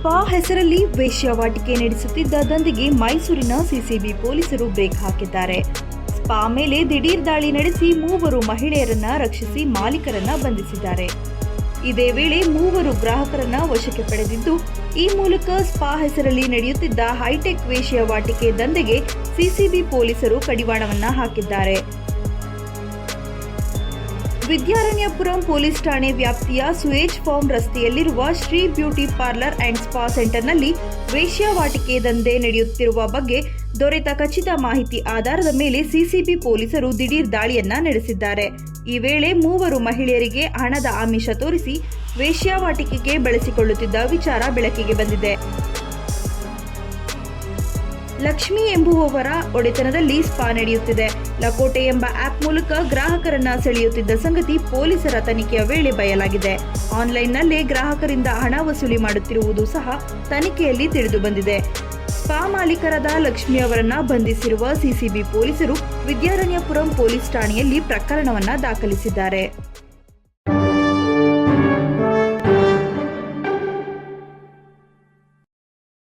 Spa ಹೆಸರಲ್ಲಿ ವೇಶ್ಯಾವಾಟಿಕೆ ನಡೆಸುತ್ತಿದ್ದ ದಂಧೆಗೆ ಮೈಸೂರಿನ ಸಿಸಿಬಿ ಪೊಲೀಸರು ಬ್ರೇಕ್ ಹಾಕಿದ್ದಾರೆ. ಸ್ಪಾ ಮೇಲೆ ದಿಢೀರ್ ದಾಳಿ ನಡೆಸಿ 3 ಮಹಿಳೆಯರನ್ನ ರಕ್ಷಿಸಿ ಮಾಲೀಕರನ್ನ ಬಂಧಿಸಿದ್ದಾರೆ. ಇದೇ ವೇಳೆ 3 ಗ್ರಾಹಕರನ್ನ ವಶಕ್ಕೆ ಪಡೆದಿದ್ದು, ಈ ಮೂಲಕ ಸ್ಪಾ ಹೆಸರಲ್ಲಿ ನಡೆಯುತ್ತಿದ್ದ ಹೈಟೆಕ್ ವೇಶ್ಯಾವಾಟಿಕೆ ದಂಧೆಗೆ ಸಿಸಿಬಿ ಪೊಲೀಸರು ಕಡಿವಾಣವನ್ನ ಹಾಕಿದ್ದಾರೆ. ವಿದ್ಯಾರಣ್ಯಪುರಂ ಪೊಲೀಸ್ ಠಾಣೆ ವ್ಯಾಪ್ತಿಯ ಸುಯೇಜ್ ಫಾರ್ಮ್ ರಸ್ತೆಯಲ್ಲಿರುವ Shri beauty parlour and spa ಸೆಂಟರ್ನಲ್ಲಿ ವೇಶ್ಯಾವಾಟಿಕೆ ದಂಧೆ ನಡೆಯುತ್ತಿರುವ ಬಗ್ಗೆ ದೊರೆತ ಖಚಿತ ಮಾಹಿತಿ ಆಧಾರದ ಮೇಲೆ ಸಿಸಿಬಿ ಪೊಲೀಸರು ದಿಢೀರ್ ದಾಳಿಯನ್ನ ನಡೆಸಿದ್ದಾರೆ. ಈ ವೇಳೆ 3 ಮಹಿಳೆಯರಿಗೆ ಹಣದ ಆಮಿಷ ತೋರಿಸಿ ವೇಶ್ಯಾವಾಟಿಕೆಗೆ ಬಳಸಿಕೊಳ್ಳುತ್ತಿದ್ದ ವಿಚಾರ ಬೆಳಕಿಗೆ ಬಂದಿದೆ. ಲಕ್ಷ್ಮಿ ಎಂಬುವವರ ಒಡೆತನದಲ್ಲಿ ಸ್ಪಾ ನಡೆಯುತ್ತಿದೆ. ಲಕೋಟೆ ಎಂಬ ಆಪ್ ಮೂಲಕ ಗ್ರಾಹಕರನ್ನ ಸೆಳೆಯುತ್ತಿದ್ದ ಸಂಗತಿ ಪೊಲೀಸರ ತನಿಖೆಯ ವೇಳೆ ಬಯಲಾಗಿದೆ. ಆನ್ಲೈನ್ನಲ್ಲೇ ಗ್ರಾಹಕರಿಂದ ಹಣ ವಸೂಲಿ ಮಾಡುತ್ತಿರುವುದು ಸಹ ತನಿಖೆಯಲ್ಲಿ ತಿಳಿದು ಬಂದಿದೆ. ಸ್ಪಾ ಮಾಲೀಕರಾದ ಲಕ್ಷ್ಮಿ ಅವರನ್ನ ಬಂಧಿಸಿರುವ ಸಿಸಿಬಿ ಪೊಲೀಸರು ವಿದ್ಯಾರಣ್ಯಪುರಂ ಪೊಲೀಸ್ ಠಾಣೆಯಲ್ಲಿ ಪ್ರಕರಣವನ್ನ ದಾಖಲಿಸಿದ್ದಾರೆ.